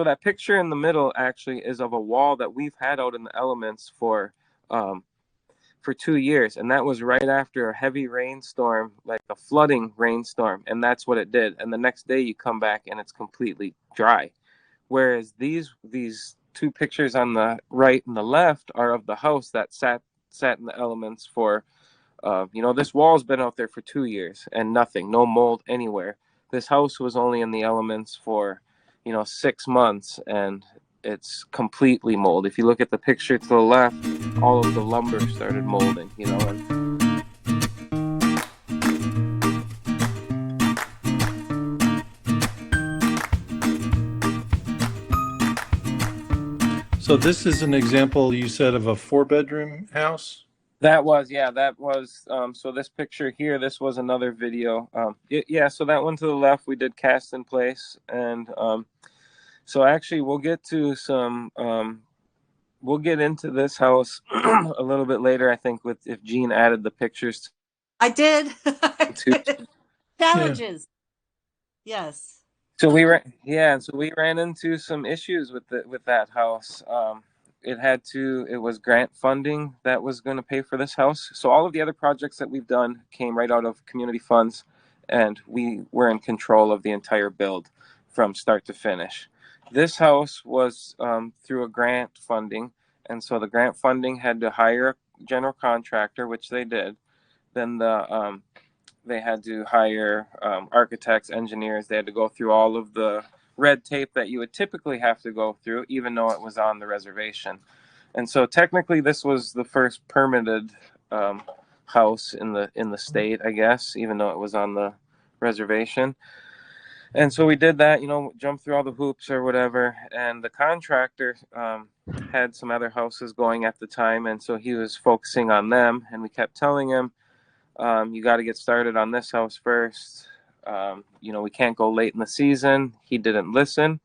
So that picture in the middle actually is of a wall that we've had out in the elements for 2 years, and that was right after a heavy rainstorm, like a flooding rainstorm, and that's what it did. And the next day you come back and it's completely dry. Whereas these two pictures on the right and the left are of the house that sat in the elements for this wall's been out there for 2 years and nothing, no mold anywhere. This house was only in the elements for 6 months, and it's completely mold. If you look at the picture to the left, all of the lumber started molding, and So this is an example, you said, of a 4-bedroom house? that was so this picture here, this was another video. Yeah, so that one to the left we did cast in place, and so actually we'll get into this house a little bit later, I think, with if Jean added the pictures I did. I to did. Challenges. Yes. So we ran into some issues with that house. It was grant funding that was going to pay for this house. So all of the other projects that we've done came right out of community funds, and we were in control of the entire build from start to finish. This house was through a grant funding, and so the grant funding had to hire a general contractor, which they did. Then they had to hire architects, engineers. They had to go through all of the red tape that you would typically have to go through, even though it was on the reservation. And so technically this was the first permitted house in the state, I guess, even though it was on the reservation. And so we did that, jumped through all the hoops or whatever. And the contractor had some other houses going at the time, and so he was focusing on them. And we kept telling him, you got to get started on this house first. We can't go late in the season. He didn't listen.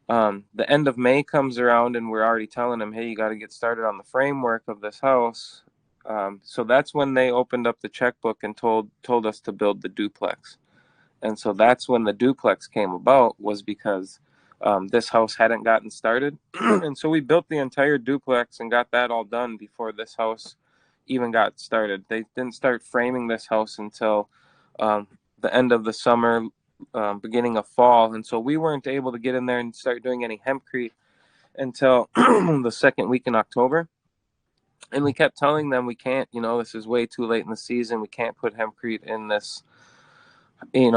The end of May comes around, and we're already telling him, hey, you got to get started on the framework of this house. So that's when they opened up the checkbook and told us to build the duplex. And so that's when the duplex came about, was because this house hadn't gotten started. And so we built the entire duplex and got that all done before this house even got started. They didn't start framing this house until the end of the summer, beginning of fall. And so we weren't able to get in there and start doing any hempcrete until the second week in October. And we kept telling them, we can't, this is way too late in the season. We can't put hempcrete in this, in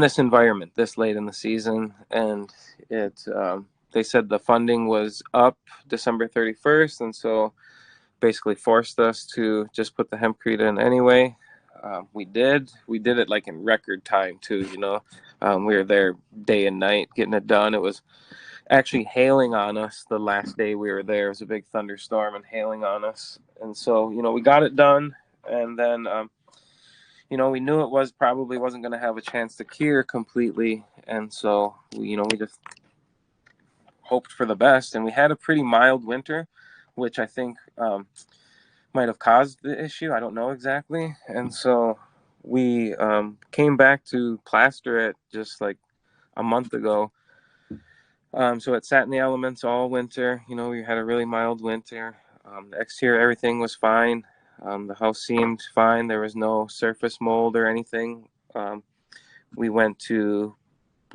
this environment this late in the season. And they said the funding was up December 31st. And so basically forced us to just put the hempcrete in anyway. We did it like in record time too. We were there day and night getting it done. It was actually hailing on us the last day we were there. It was a big thunderstorm and hailing on us, and so we got it done. And then we knew it probably wasn't going to have a chance to cure completely, and so we just hoped for the best. And we had a pretty mild winter, which I think might have caused the issue. I don't know exactly. And so we came back to plaster it just like a month ago. So it sat in the elements all winter. We had a really mild winter. The exterior, everything was fine. The house seemed fine. There was no surface mold or anything. We went to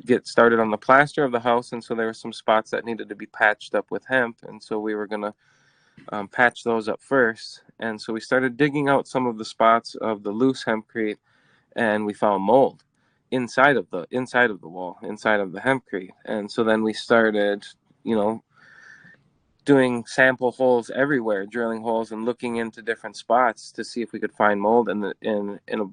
get started on the plaster of the house, and so there were some spots that needed to be patched up with hemp, and so we were going to patch those up first. And so we started digging out some of the spots of the loose hempcrete, and we found mold inside of the wall, inside of the hempcrete. And so then we started doing sample holes everywhere, drilling holes and looking into different spots to see if we could find mold. And in a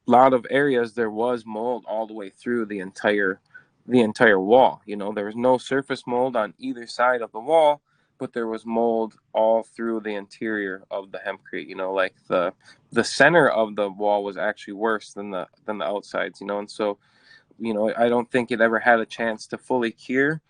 lot of areas there was mold all the way through the entire wall. There was no surface mold on either side of the wall, but there was mold all through the interior of the hempcrete. Like the center of the wall was actually worse than the outsides. And so I don't think it ever had a chance to fully cure.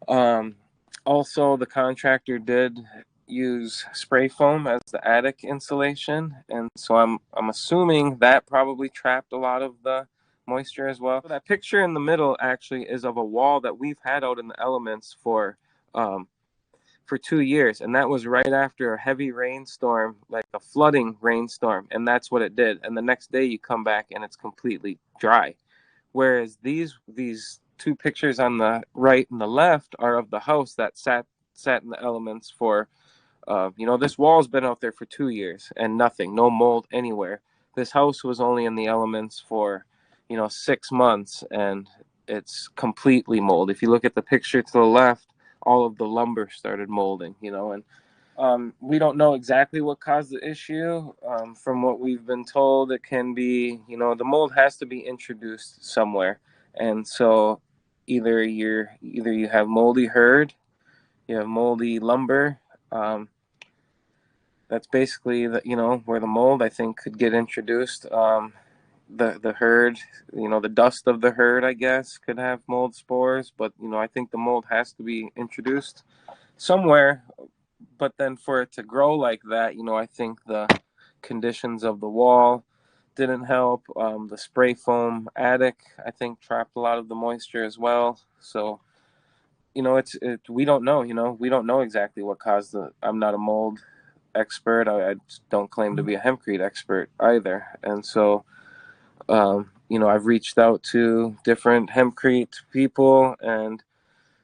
Also, the contractor did use spray foam as the attic insulation, and so I'm assuming that probably trapped a lot of the moisture as well. That picture in the middle actually is of a wall that we've had out in the elements for 2 years, and that was right after a heavy rainstorm, like a flooding rainstorm, and that's what it did. And the next day you come back and it's completely dry. Whereas these two pictures on the right and the left are of the house that sat in the elements for this wall's been out there for 2 years and nothing, no mold anywhere. This house was only in the elements for 6 months, and it's completely mold. If you look at the picture to the left, all of the lumber started molding, and we don't know exactly what caused the issue. From what we've been told, it can be, the mold has to be introduced somewhere, and so either you have moldy herd, you have moldy lumber. That's basically where the mold, I think, could get introduced. The herd, the dust of the herd, I guess, could have mold spores, but I think the mold has to be introduced somewhere. But then for it to grow like that, I think the conditions of the wall didn't help. The spray foam attic, I think, trapped a lot of the moisture as well. So we don't know. We don't know exactly what caused the. I'm not a mold expert. I don't claim to be a hempcrete expert either, and so I've reached out to different hempcrete people, and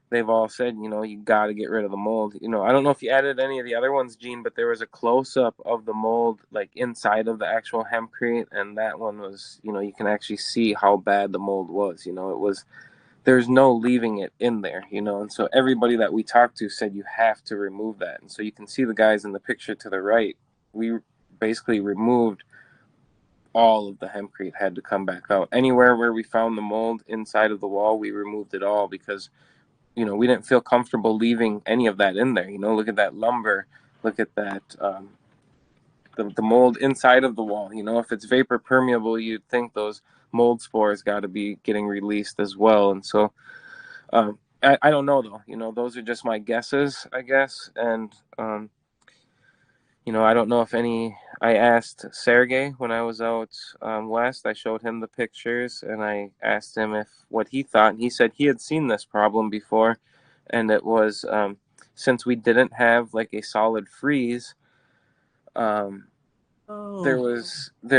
they've all said, you got to get rid of the mold. I don't know if you added any of the other ones, Gene, but there was a close up of the mold, like inside of the actual hempcrete, and that one was, you can actually see how bad the mold was. It was. There's no leaving it in there, and so everybody that we talked to said you have to remove that. And so you can see the guys in the picture to the right. We basically removed all of the hempcrete, had to come back out. Anywhere where we found the mold inside of the wall, we removed it all because, we didn't feel comfortable leaving any of that in there. Look at that lumber, look at that, the mold inside of the wall. If it's vapor permeable, you'd think those mold spores got to be getting released as well. And so I don't know though. Those are just my guesses, I guess. And I don't know if any. I asked Sergey when I was out west. I showed him the pictures and I asked him what he thought. And he said he had seen this problem before, and it was since we didn't have like a solid freeze. There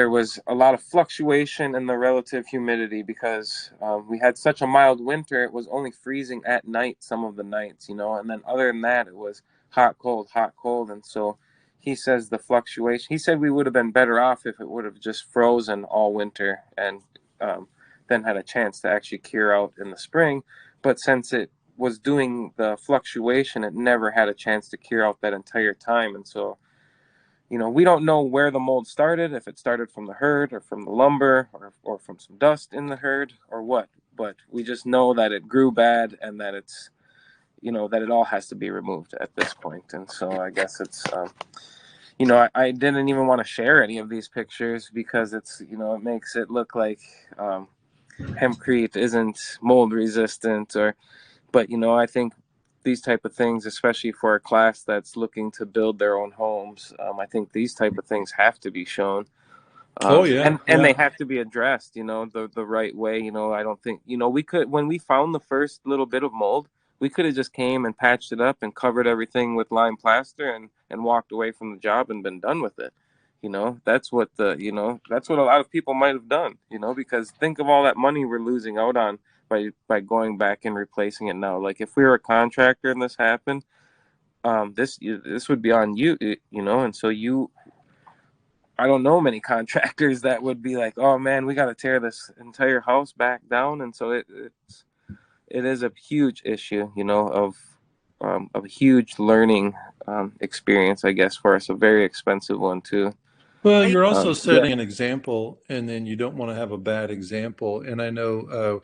was a lot of fluctuation in the relative humidity because we had such a mild winter. It was only freezing at night some of the nights, and then other than that, it was hot, cold. And so he says the fluctuation, he said we would have been better off if it would have just frozen all winter and then had a chance to actually cure out in the spring. But since it was doing the fluctuation, it never had a chance to cure out that entire time. And so we don't know where the mold started, if it started from the herd or from the lumber or from some dust in the herd or what. But we just know that it grew bad and that it's, that it all has to be removed at this point. And so I guess it's, I didn't even want to share any of these pictures because it's, it makes it look like hempcrete isn't mold resistant but I think these type of things, especially for a class that's looking to build their own homes, I think these type of things have to be shown, and they have to be addressed, the right way. I don't think, we could, when we found the first little bit of mold, we could have just came and patched it up and covered everything with lime plaster and walked away from the job and been done with it. That's what that's what a lot of people might have done, because think of all that money we're losing out on by going back and replacing it now. Like if we were a contractor and this happened, this would be on you, and so I don't know many contractors that would be like, oh man, we got to tear this entire house back down. And so it is a huge issue, of a huge learning experience, I guess, for us, a very expensive one too. Well, you're also setting an example, and then you don't want to have a bad example. And I know,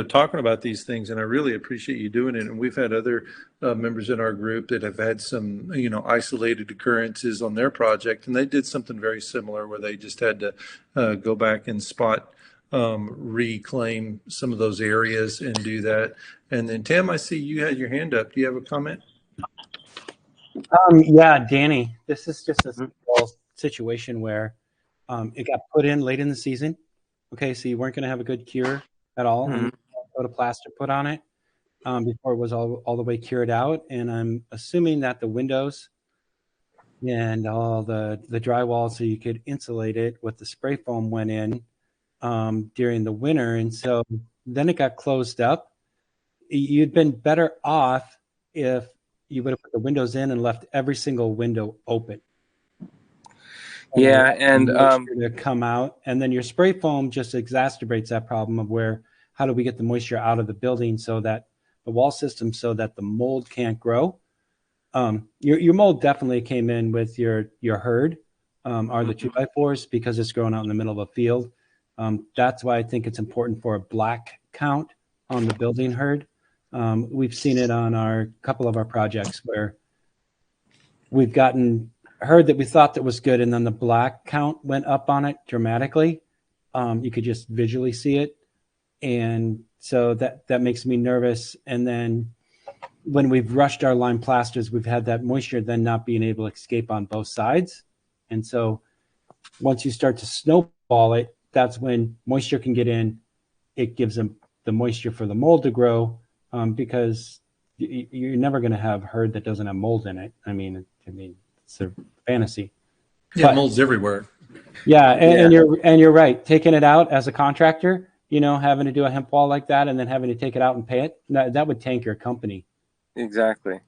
talking about these things, and I really appreciate you doing it. And we've had other members in our group that have had some, isolated occurrences on their project, and they did something very similar where they just had to go back and spot reclaim some of those areas and do that. And then, Tim, I see you had your hand up. Do you have a comment? Yeah, Danny, this is just a situation where it got put in late in the season. Okay, so you weren't going to have a good cure at all, and put a plaster put on it before it was all the way cured out. And I'm assuming that the windows and all the drywall, so you could insulate it with the spray foam, went in during the winter, and so then it got closed up. You'd been better off if you would have put the windows in and left every single window open. Yeah, and to come out, and then your spray foam just exacerbates that problem of where, how do we get the moisture out of the building so that the wall system, so that the mold can't grow. Your mold definitely came in with your herd, or the 2x4s, because it's growing out in the middle of a field. That's why I think it's important for a black count on the building herd. We've seen it on a couple of our projects where we've gotten herd that we thought that was good, and then the black count went up on it dramatically. You could just visually see it, and so that makes me nervous. And then when we've rushed our lime plasters, we've had that moisture then not being able to escape on both sides, and so once you start to snowball it, that's when moisture can get in. It gives them the moisture for the mold to grow, because you're never going to have herd that doesn't have mold in it. I mean, it's a fantasy. Yeah, mold's everywhere. Yeah, and you're right. Taking it out as a contractor, having to do a hemp wall like that, and then having to take it out and pay it, that would tank your company. Exactly.